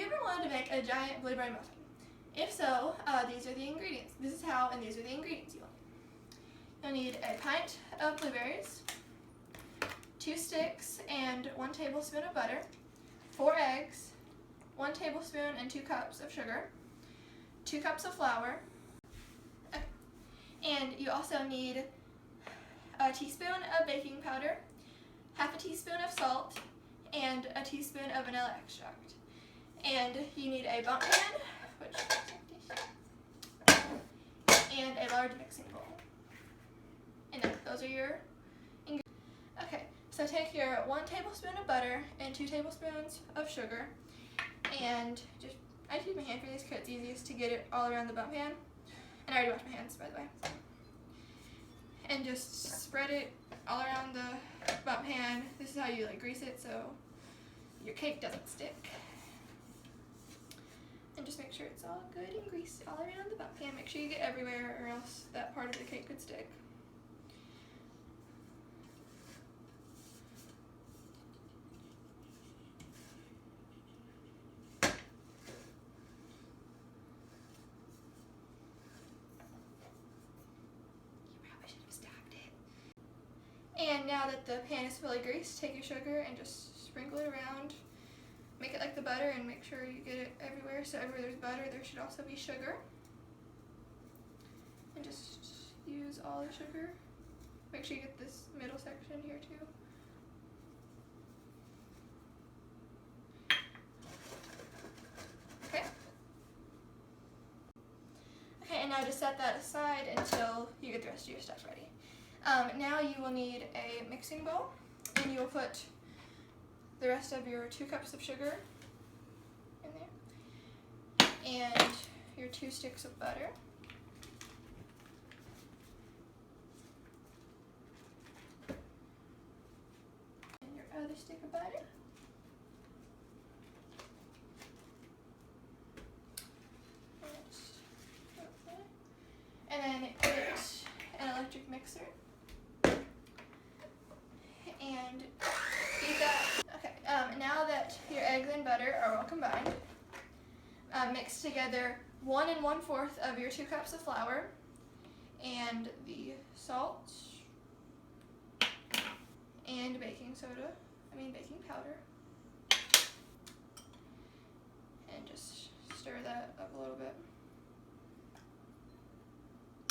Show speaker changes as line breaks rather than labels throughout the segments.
ever wanted to make a giant blueberry muffin? If so, these are the ingredients. This is how, and these are the ingredients you want. You'll need a pint of blueberries, 2 sticks and 1 tablespoon of butter, 4 eggs, 1 tablespoon and 2 cups of sugar, 2 cups of flour, and you also need a teaspoon of baking powder, half a teaspoon of salt, and a teaspoon of vanilla extract. And you need a bump pan, and a large mixing bowl. And those are your ingredients. Okay, so take your 1 tablespoon of butter and 2 tablespoons of sugar, and I just use my hand for these because it's easiest to get it all around the bump pan. And I already washed my hands, by the way. And just spread it all around the bump pan. This is how you grease it so your cake doesn't stick. And just make sure it's all good and greased all around the bump pan. Make sure you get everywhere or else that part of the cake could stick. And now that the pan is fully greased, take your sugar and just sprinkle it around. Make it like the butter and make sure you get it everywhere. So everywhere there's butter, there should also be sugar. And just use all the sugar. Make sure you get this middle section here too. Okay. Okay, and now just set that aside until you get the rest of your stuff ready. Now you will need a mixing bowl, and you will put the rest of your 2 cups of sugar in there, and your 2 sticks of butter, and your other stick of butter, and then get an electric mixer. And beat that. Okay, now that your eggs and butter are well combined, mix together 1 1/4 of your 2 cups of flour and the salt and baking powder. And just stir that up a little bit.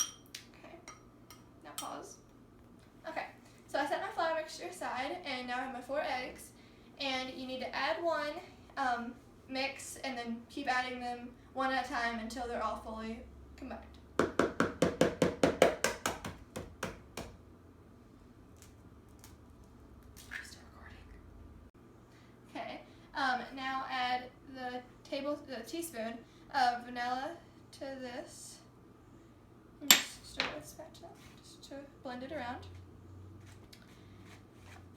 Okay, now pause. Okay. So I set my flour mixture aside, and now I have my 4 eggs, and you need to add 1, mix, and then keep adding them one at a time until they're all fully combined. Still recording. Okay, now add the teaspoon of vanilla to this, and just stir with a spatula just to blend it around.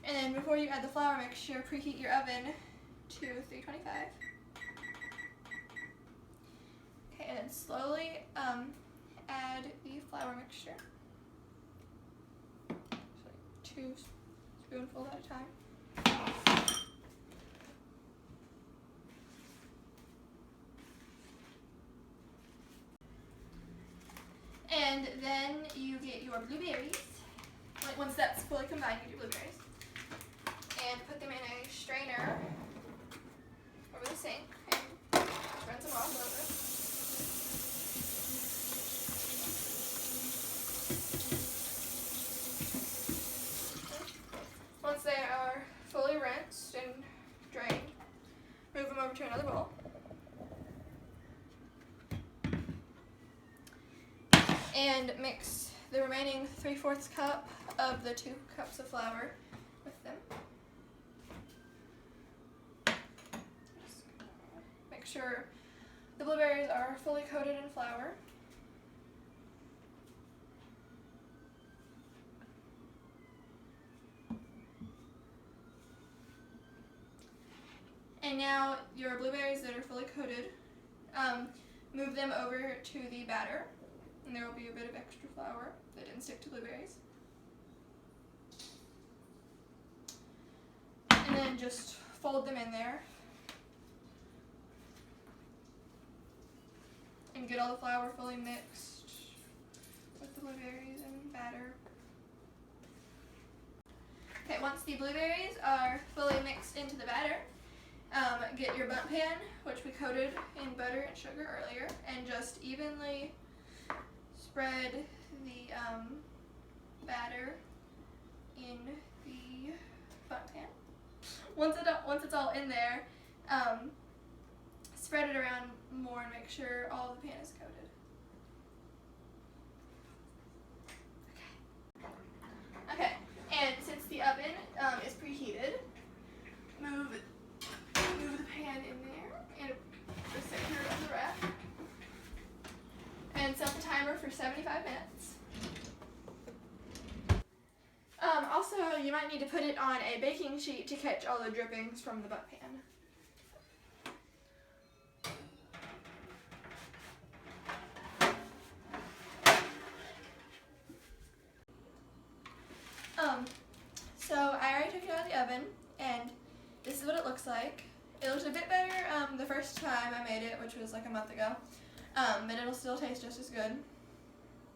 And then before you add the flour mixture, preheat your oven to 325. Okay, and then slowly add the flour mixture. So 2 spoonfuls at a time. And then you get your blueberries. Once that's fully combined, you get your blueberries. And put them in a strainer over the sink and just rinse them off over. Once they are fully rinsed and drained, move them over to another bowl. And mix the remaining 3/4 cup of the 2 cups of flour with them. Make sure the blueberries are fully coated in flour. And now your blueberries that are fully coated, move them over to the batter, and there will be a bit of extra flour that didn't stick to blueberries. And then just fold them in there. get all the flour fully mixed with the blueberries and batter. Okay, once the blueberries are fully mixed into the batter, get your bundt pan, which we coated in butter and sugar earlier, and just evenly spread the batter in the bundt pan. Once it's all in there, spread it around more and make sure all the pan is coated. Okay, and since the oven is preheated, move the pan in there and the center of the rack, and set the timer for 75 minutes. Also, you might need to put it on a baking sheet to catch all the drippings from the bundt pan. So I already took it out of the oven, and this is what it looks like. It looks a bit better the first time I made it, which was like a month ago, but it'll still taste just as good.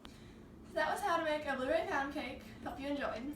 So that was how to make a blueberry pound cake. Hope you enjoyed.